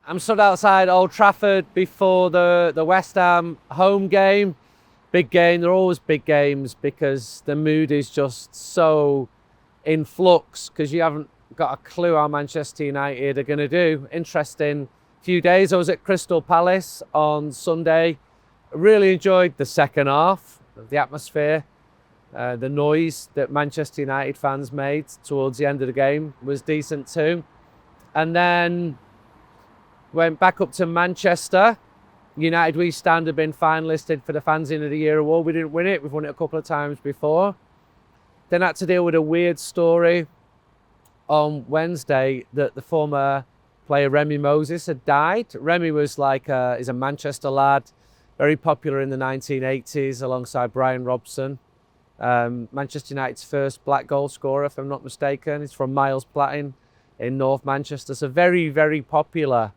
I'm stood outside Old Trafford before the West Ham home game. Big game. They're always big games because the mood is just so in flux because you haven't got a clue how Manchester United are going to do. Interesting few days. I was at Crystal Palace on Sunday. Really enjoyed the second half, the atmosphere. The noise that Manchester United fans made towards the end of the game was decent too. And then went back up to Manchester. United We Stand have been finalisted for the Fanzine of the Year award. We didn't win it. We've won it a couple of times before. Then had to deal with a weird story on Wednesday that the former player Remi Moses had died. Remi was is a Manchester lad, very popular in the 1980s alongside Brian Robson. Manchester United's first black goal scorer, if I'm not mistaken. He's from Miles Platin in North Manchester. So very, very popular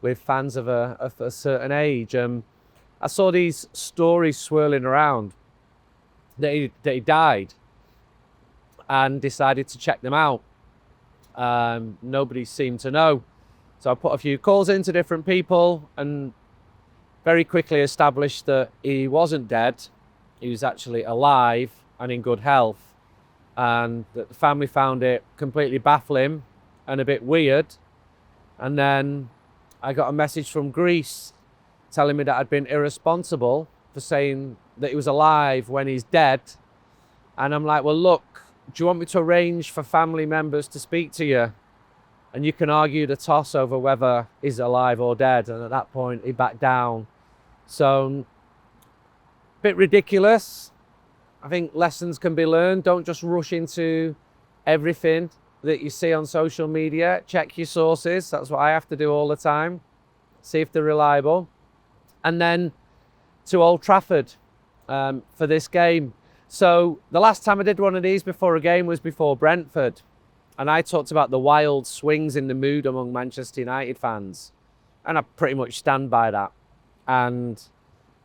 with fans of a certain age. I saw these stories swirling around that he died and decided to check them out. Nobody seemed to know. So I put a few calls into different people and very quickly established that he wasn't dead. He was actually alive and in good health. And that the family found it completely baffling and a bit weird. And then I got a message from Greece telling me that I'd been irresponsible for saying that he was alive when he's dead. And I'm like, well, look, do you want me to arrange for family members to speak to you? And you can argue the toss over whether he's alive or dead. And at that point, he backed down. So, a bit ridiculous. I think lessons can be learned. Don't just rush into everything that you see on social media. Check your sources. That's what I have to do all the time. See if they're reliable. And then to Old Trafford for this game. So the last time I did one of these before a game was before Brentford. And I talked about the wild swings in the mood among Manchester United fans. And I pretty much stand by that. And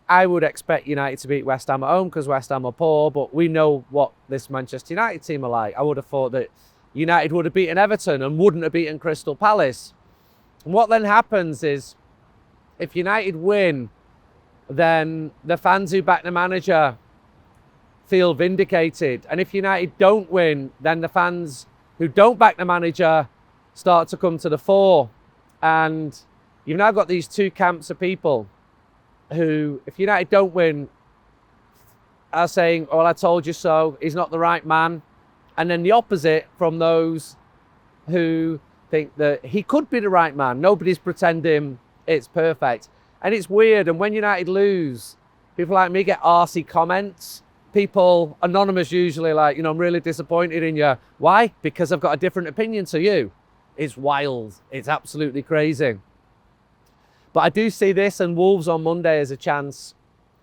I would expect United to beat West Ham at home because West Ham are poor, but we know what this Manchester United team are like. I would have thought that United would have beaten Everton and wouldn't have beaten Crystal Palace. And what then happens is, if United win, then the fans who back the manager feel vindicated. And if United don't win, then the fans who don't back the manager start to come to the fore. And you've now got these two camps of people who, if United don't win, are saying, oh, well, I told you so, he's not the right man. And then the opposite from those who think that he could be the right man. Nobody's pretending it's perfect. And it's weird. And when United lose, people like me get arsey comments. People, anonymous usually, like, I'm really disappointed in you. Why? Because I've got a different opinion to you. It's wild. It's absolutely crazy. But I do see this and Wolves on Monday as a chance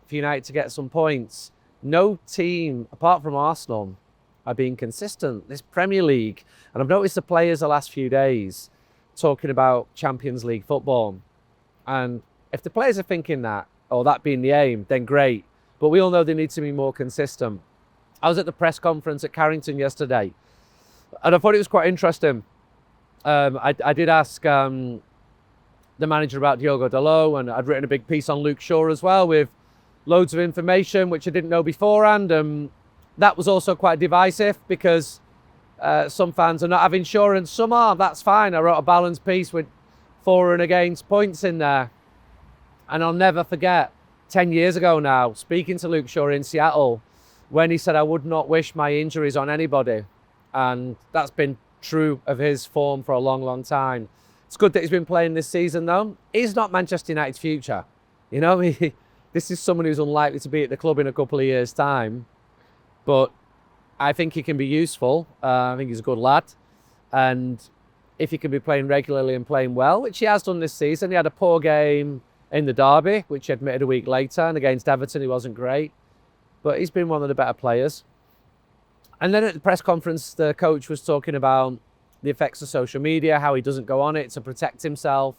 for United to get some points. No team, apart from Arsenal, are being consistent this Premier League. And I've noticed the players the last few days talking about Champions League football. And if the players are thinking that, or that being the aim, then great. But we all know they need to be more consistent. I was at the press conference at Carrington yesterday, and I thought it was quite interesting. I did ask the manager about Diogo Dalot, and I'd written a big piece on Luke Shaw as well with loads of information which I didn't know beforehand. That was also quite divisive because some fans are not having insurance, some are. That's fine. I wrote a balanced piece with for and against points in there. And I'll never forget, 10 years ago now, speaking to Luke Shaw in Seattle, when he said, I would not wish my injuries on anybody. And that's been true of his form for a long, long time. It's good that he's been playing this season, though. He's not Manchester United's future. This is someone who's unlikely to be at the club in a couple of years' time. But I think he can be useful. I think he's a good lad. And if he can be playing regularly and playing well, which he has done this season, he had a poor game in the derby, which he admitted a week later, and against Everton he wasn't great. But he's been one of the better players. And then at the press conference, the coach was talking about the effects of social media, how he doesn't go on it to protect himself.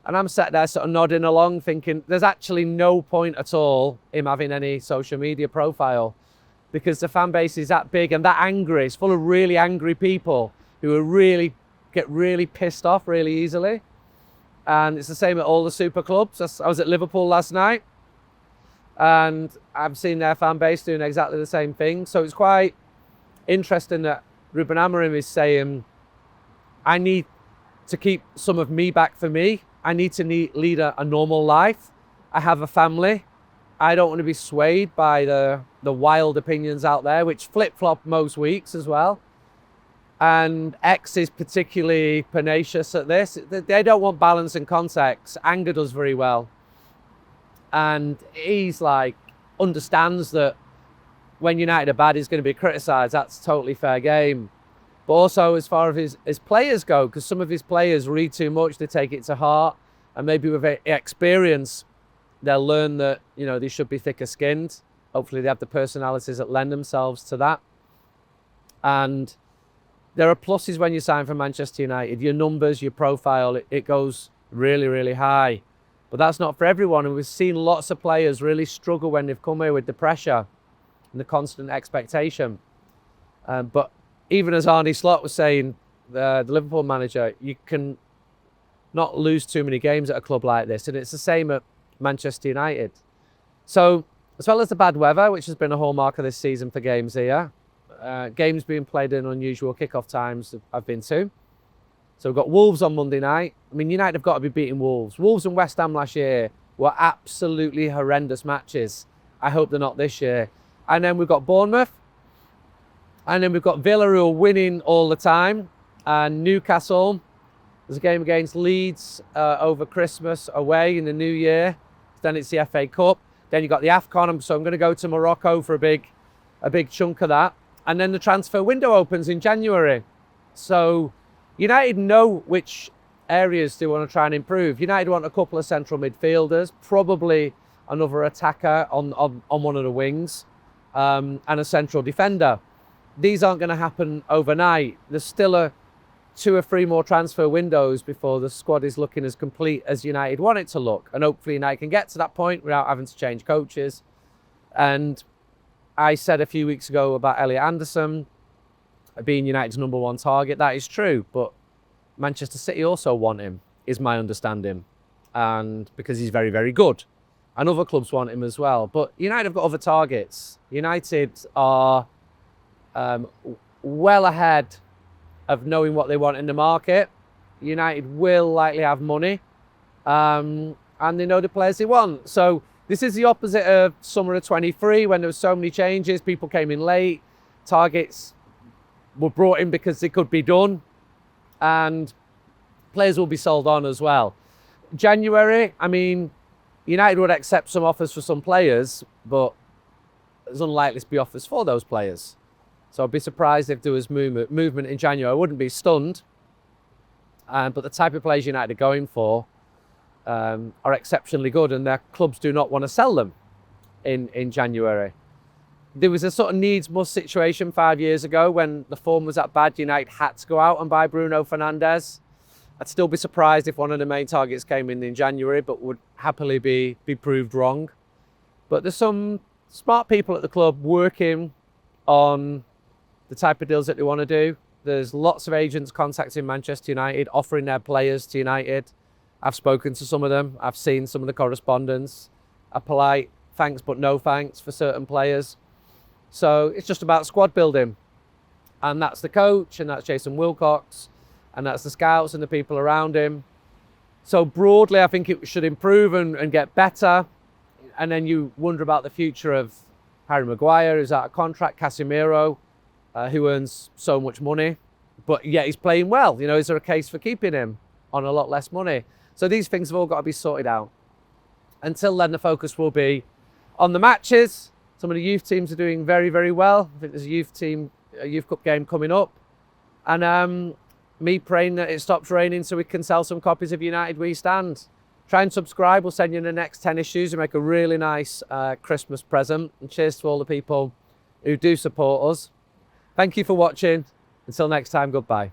And I'm sat there sort of nodding along thinking there's actually no point at all him having any social media profile because the fan base is that big and that angry. It's full of really angry people who are get really pissed off really easily. And it's the same at all the super clubs. I was at Liverpool last night, and I've seen their fan base doing exactly the same thing. So it's quite interesting that Ruben Amorim is saying, I need to keep some of me back for me. I need to lead a normal life. I have a family. I don't want to be swayed by the wild opinions out there, which flip-flop most weeks as well. And X is particularly pernicious at this. They don't want balance and context. Anger does very well. And he's like, understands that when United are bad, he's going to be criticised. That's totally fair game. But also as far as his players go, because some of his players read too much, they take it to heart. And maybe with experience, they'll learn that, you know, they should be thicker skinned. Hopefully they have the personalities that lend themselves to that. And there are pluses when you sign for Manchester United. Your numbers, your profile, it goes really, really high. But that's not for everyone. And we've seen lots of players really struggle when they've come here with the pressure and the constant expectation. But even as Arne Slot was saying, the Liverpool manager, you can not lose too many games at a club like this. And it's the same at Manchester United. So as well as the bad weather, which has been a hallmark of this season for games here, games being played in unusual kickoff times I've been to. So we've got Wolves on Monday night. I mean, United have got to be beating Wolves. Wolves and West Ham last year were absolutely horrendous matches. I hope they're not this year. And then we've got Bournemouth. And then we've got Villa, who are winning all the time. And Newcastle. There's a game against Leeds over Christmas away in the new year. Then it's the FA Cup. Then you've got the AFCON. So I'm going to go to Morocco for a big chunk of that. And then the transfer window opens in January. So United know which areas they want to try and improve. United want a couple of central midfielders, probably another attacker on one of the wings, and a central defender. These aren't going to happen overnight. There's still 2 or 3 more transfer windows before the squad is looking as complete as United want it to look. And hopefully United can get to that point without having to change coaches. And I said a few weeks ago about Elliot Anderson being United's #1 target. That is true, but Manchester City also want him, is my understanding. And because he's very, very good. And other clubs want him as well. But United have got other targets. United are well ahead of knowing what they want in the market. United will likely have money. And they know the players they want. So this is the opposite of summer of 23, when there were so many changes. People came in late. Targets were brought in because they could be done. And players will be sold on as well. January, I mean, United would accept some offers for some players, but it's unlikely to be offers for those players. So I'd be surprised if there was movement in January. I wouldn't be stunned. But the type of players United are going for are exceptionally good, and their clubs do not want to sell them in January. There was a sort of needs-must situation 5 years ago when the form was that bad. United had to go out and buy Bruno Fernandes. I'd still be surprised if one of the main targets came in January, but would happily be proved wrong. But there's some smart people at the club working on the type of deals that they want to do. There's lots of agents contacting Manchester United, offering their players to United. I've spoken to some of them. I've seen some of the correspondence. A polite thanks but no thanks for certain players. So it's just about squad building. And that's the coach, and that's Jason Wilcox, and that's the scouts and the people around him. So broadly, I think it should improve and get better. And then you wonder about the future of Harry Maguire, who's out of contract, Casemiro, who earns so much money, but yet he's playing well. You know, is there a case for keeping him on a lot less money? So these things have all got to be sorted out. Until then, the focus will be on the matches. Some of the youth teams are doing very, very well. I think there's a youth cup game coming up. And me praying that it stops raining so we can sell some copies of United We Stand. Try and subscribe. We'll send you the next 10 issues and make a really nice Christmas present. And cheers to all the people who do support us. Thank you for watching. Until next time, goodbye.